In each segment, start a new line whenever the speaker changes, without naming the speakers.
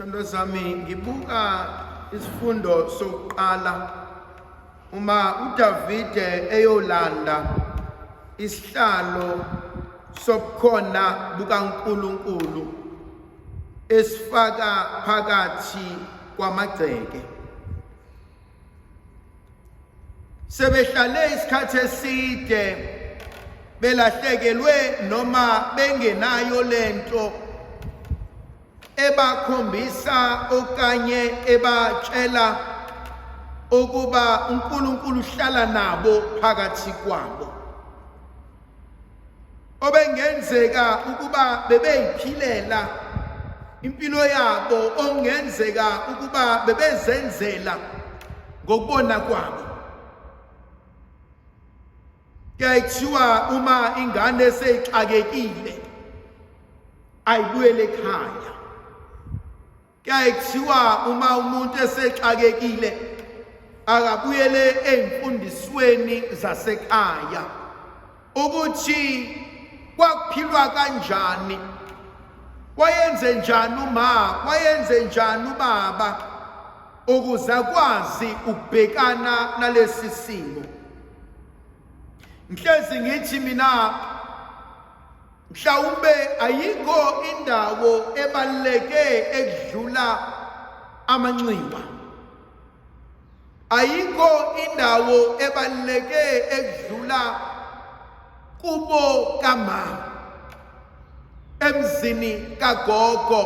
Sithandwa sami ngibuka isifundo sokuqala uma uDavide eyolanda isihlalo sobukhona bukaNkulunkulu esifaka phakathi kwamagceke. Sebehlale isikhathi eside belahlekelwe noma bengenayo lento ebakhombisa okanye ebatshela ukuba uNkulunkulu uhlala nabo phakathi kwabo. Obengenzeka ukuba bebeyiphilela impilo yabo, ongenzeka ukuba bebezenzela ngokubona kwabo. Kuyathiwa uma ingane seyixakekile ayibuyele ekhaya. Kuyathiwa uma umuntu esexakekile akabuyele ezimfundisweni zasekhaya ukuthi kwakuphilwa kanjani, wayenze njani uma, wayenze njani ubaba ukuze akwazi ukubhekana nalesi simo. Mhlezi ngithi mina mhlawumbe ayikho indawo ebaluleke ekudlula amanxiwa. Ayikho indawo ebaluleke ekudlula kubo kamama emzini kagogo,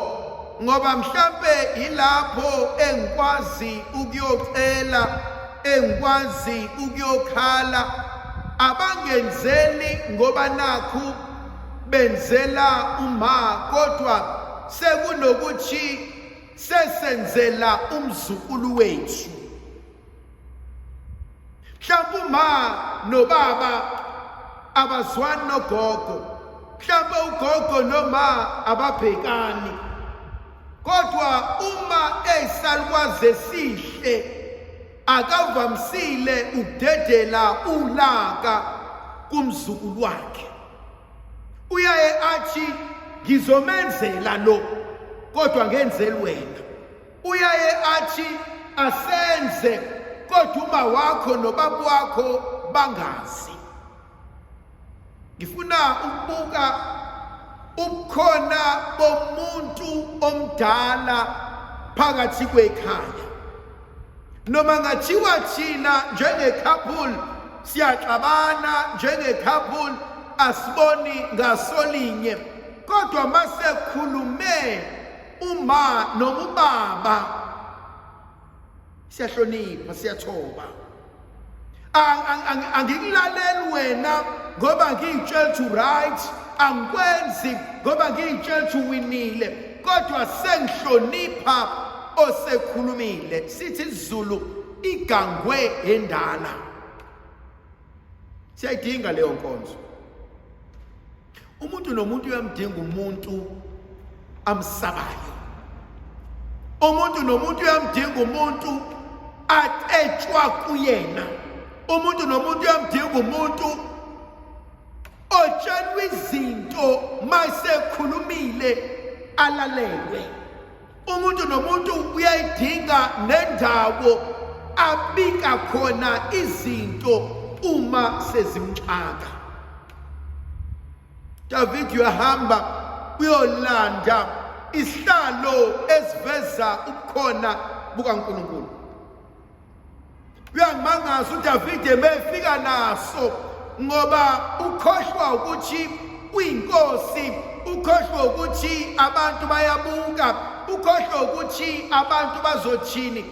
ngoba mhlambe ilapho engikwazi ukuyocela, engikwazi ukuyokhala. Abangenzeli ngoba nakhu benzela uma, kodwa sekunokuthi sesenzela umzukulu wethu. Mhlawumbe uma nobaba abazwani nogogo, mhlawumbe ugogo noma ababhekani, kodwa uma eyisalukwazi esihle akavamisile ukudedela ulaka kumzukulu wakhe. Uyaye athi ngizomenzela lo kodwa ngenzeli wena. Uyaye athi asenze kodwa uma wakho nobaba wakho bangazi. Ngifuna ukubuka ubukhona bomuntu omdala phakathi kwekhaya. Noma ngathiwa thina njenge-couple siyaxabana, njenge-couple asiboni ngasolinye, kodwa masekhulume uma noma ubaba siyahlonipha, siyathoba. Angikulaleli wena ngoba ngiyitshela to right, angikwenzi ngoba ngiyitshela to winile, kodwa sengihlonipha osekhulumile. Sithi isiZulu igangwe endala. Siyayidinga leyo nkonzo. Umuntu nomuntu uyamdinga umuntu amsabayo. Umuntu nomuntu uyamdinga umuntu athetshwa kuyena. Umuntu nomuntu uyamdinga umuntu otshelwa izinto mayesekhulumile alalelwe. Umuntu nomuntu uyayidinga nendawo abika khona izinto uma sezimxaka. David uyahamba uyolanda isihlalo esiveza ubukhona bukaNkulunkulu. Uyangimangaza uDavide emefika naso ngoba ukhohlwa ukuthi uyinkosi, ukhohlwa ukuthi abantu bayabuka, ukhohlwa ukuthi abantu bazothini.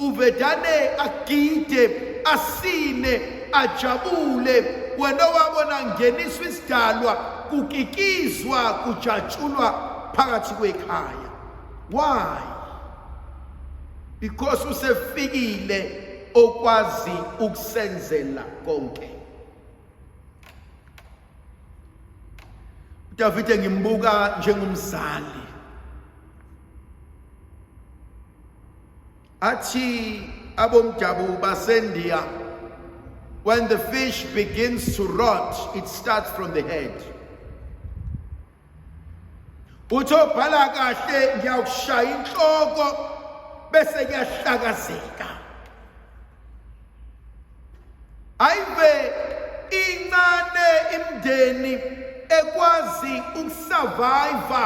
Uvedane agide, asine, ajabule. Wena wabona ngeniswa isidalwa, kukikizwa, kujatshulwa phakathi kwekhaya. Why? Because usefikile okwazi ukusenzela konke. uDavide ngimbuka njengomzali. Athi abomdabu baseNdiya, when the fish begins to rot, it starts from the head. uthi obhala kahle ngiyawushaya inhloko bese kuyahlakazeka. Ayibe incane imndeni ekwazi ukusurvive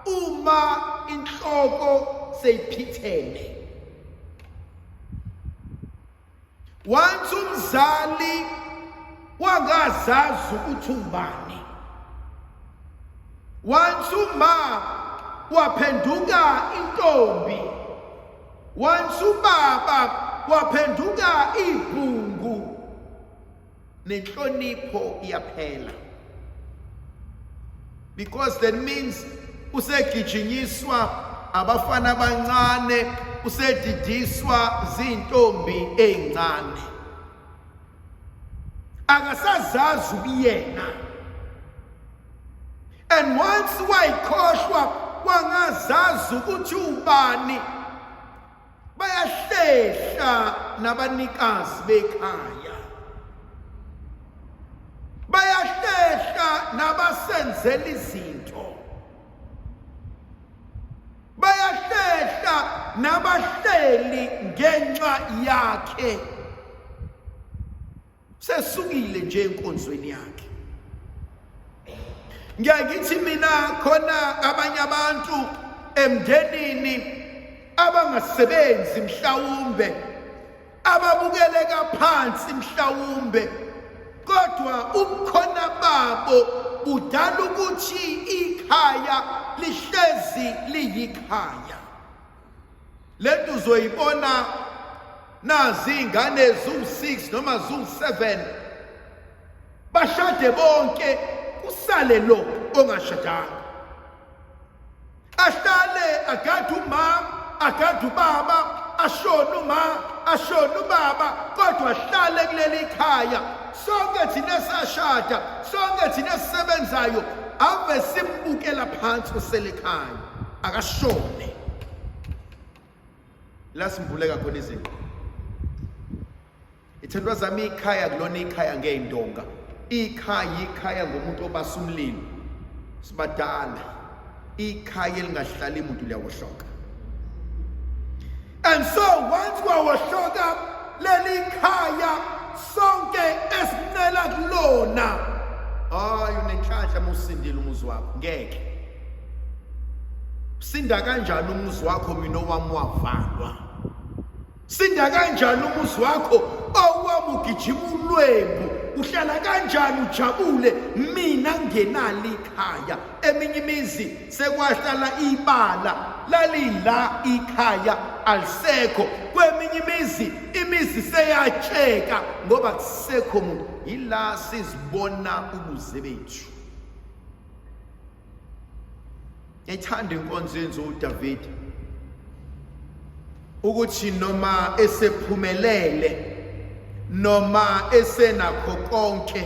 uma inhloko seyiphithene. Once umzali wangazazi ukuthi ubani, once uma waphenduka intombi, once ubaba waphenduka ibhungu, nenhlonipho iyaphela. Because that means usegijinyiswa abafana abancane, usedidiswa zintombi ezincane, akasazazi ubiyena. And once wayikhohlwa wangazazi ukuthi ubani, bayahlehla nabanikazi bekhaya, bayahlehla nabasenzela izinto, bayahlehla nabahleli ngenxa yakhe. Sesukile nje enkonzweni yakhe. Ngiyakithi mina khona abanye abantu emndenini abangasebenzi mhlawumbe, ababukeleka phansi mhlawumbe, kodwa ubukhona babo budala ukuthi ikhaya lihlezi liyikhaya. Lento uzoyibona nazi ingane zu6 noma zu7 bashade bonke, kusale lo ongashadanga, ahlale agade umama, agade ubaba, ashona umama, ashona ubaba, kodwa ahlale kuleli khaya. Sonke thina sashada, sonke thina sisebenzayo, ave simbukela phansi uselekhaya, akashone. La simbuleka khona izinto. Ithendwa zami ikhaya kulona ikhaya ngeindonga. Ikhaya ngomuntu obasa umlilo. Sibadala. Ikhaya elingahlali umuntu liyawohloka. And so once wawohloka leli khaya, sonke esinela kulona. Unenhlanhla musindile umuzi wakho. Ngeke. Sinda kanjani umuzi wakho mina owami wavalwa? Sinda kanjani umuzi wakho owami ugijima ulwembu? Uhlala kanjani ujabule mina ngenali ikhaya? Eminye imizi sekwahlala ibala lalila ikhaya alisekho. Kweminye imizi seyacheka ngoba kusekho umuntu. Yila sizibona ubuze bethu. Ngithanda inkonzo yenzo uDavid ukuthi noma esephumelele, noma esenakho konke,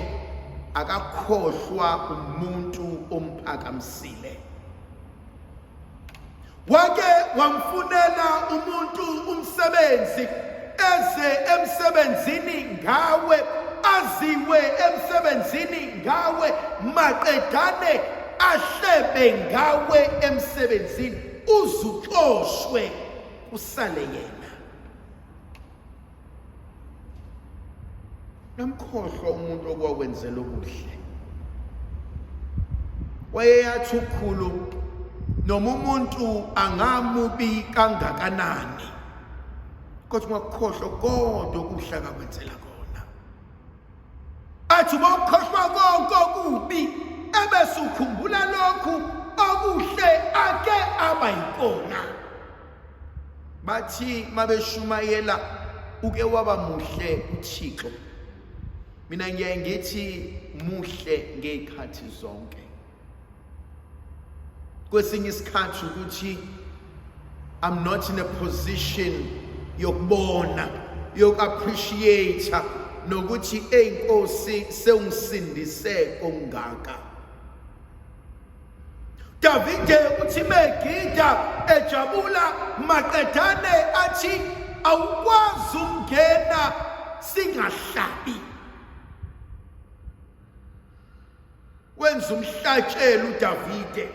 akakhohlwa umuntu omphakamisile. Wake wamfunela umuntu umsebenzi, eze emsebenzini ngawe, aziwe emsebenzini ngawe, maqedane ahlebe ngawe emsebenzini, uzuxoshwe usale yena. Namkhohlwa umuntu okwakwenzela okuhle. Wayeyathi ukhulu noma umuntu angamubi kangakanani, kodwa ungakhohlwa kodwa okuhle akakwenzela kona. Athi bokhohlwa konke okubi, ebese ukhumbula lokhu okuhle ake abayikona. Bathi mabeshumayela uke waba muhle uThixo. Mina ngiye ngithi muhle ngezikhathi zonke. Kwesinye isikhathi ukuthi I'm not in a position yokubona, yok-appreciate nokuthi Nkosi sewungisindise kongaka. Davide uthi megida ejabula maqedane athi awukwazi ukungena singahlabi. Wenza umhlatshelo uDavide.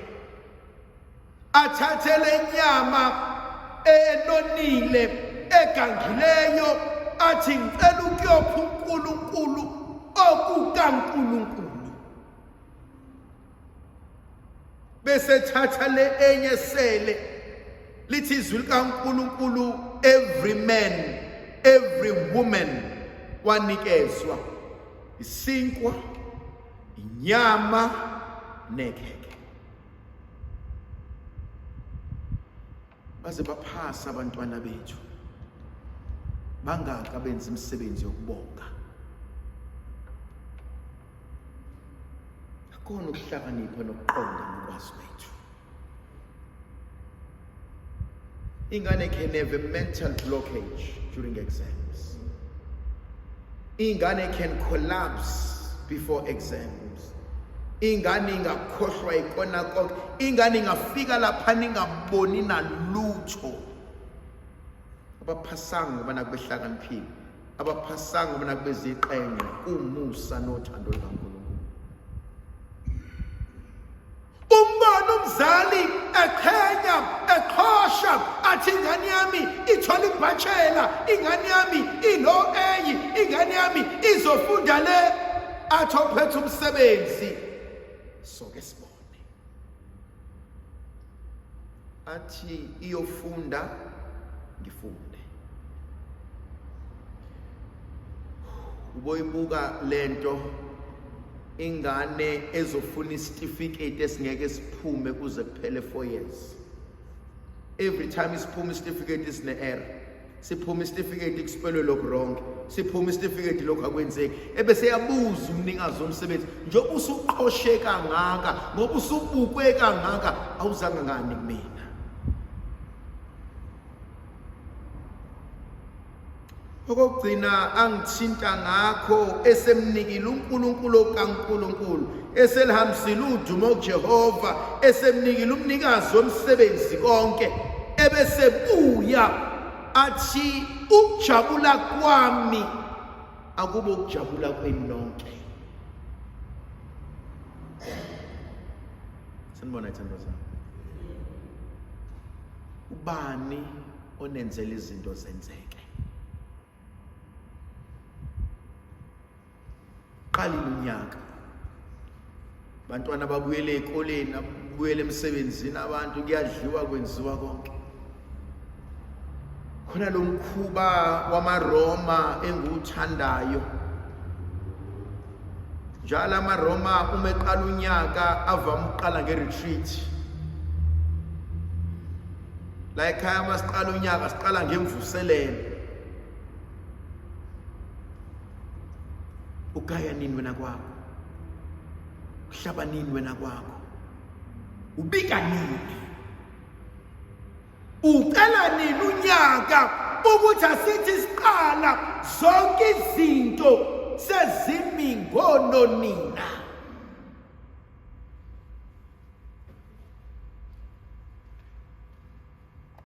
athathe lenyama enonile egangileyo athi ngicela ukuyopha uNkulunkulu okukaNkulunkulu. Bese thatha le enye sele lithi izwi likaNkulunkulu, every man, every woman wanikezwa isinkwa, inyama nekhekhe. Baze baphasa abantwana bethu bangaka benza imisebenzi yokubonga. Akhona ukuhlakanipha nokuqonda ngokwazi kwethu. Ingane can have a mental blockage during exams. Ingane can collapse before exams. Ingane ingakhohlwa ikona konke. Ingane ingafika lapha ningaboni nalutho. Abaphasanga ngoba nakubehlakaniphile, abaphasanga ngoba nakubeziqhenye, umusa nothando lukaNkulunkulu. Umbona umzali eqhenya eqhosha athi ingane yami ithola ibachelor, ingane yami ilo A, ingane yami izofunda le, athi ophethe umsebenzi soke sibone athi iyofunda ngifunde. Uboyibuka lento ingane ezofuna isitifiketi esingeke siphume kuze kuphele 4 years. Every time isiphuma isitifiketi isine error, siphuma isitifiketi kusipelwe lokho wrong, siphuma isitifiketi lokho akwenzeki, ebese yabuza umnikazi womsebenzi, njengoba usuqhoshe kangaka, ngoba usubukwe kangaka, awuzanga ngani kumina? Okugcina angithinta ngakho esemnikile uNkulunkulu okukaNkulunkulu, eselihambisile udumo kuJehova, esemnikile umnikazi womsebenzi konke, ebese buya athi ukujabula kwami akube ukujabula kwenu nonke. Sanibona ithando sami. Ubani onenzela izinto zenzeke? Qalile unyaka, bantwana babuyele ezikoleni, babuyele emsebenzini, abantu kuyadliwa kwenziwa konke. Khona lo mkhuba wamaRoma engiwuthandayo. Njalo amaRoma uma eqala unyaka avama ukuqala ngeretreat. La ekhaya masiqala unyaka siqala ngemvuselelo. Ugaya nini wena kwakho? Uhlaba nini wena kwakho? Ubika nini? Ucela nini unyaka ukuthi asithi siqala zonke izinto sezimi ngononina?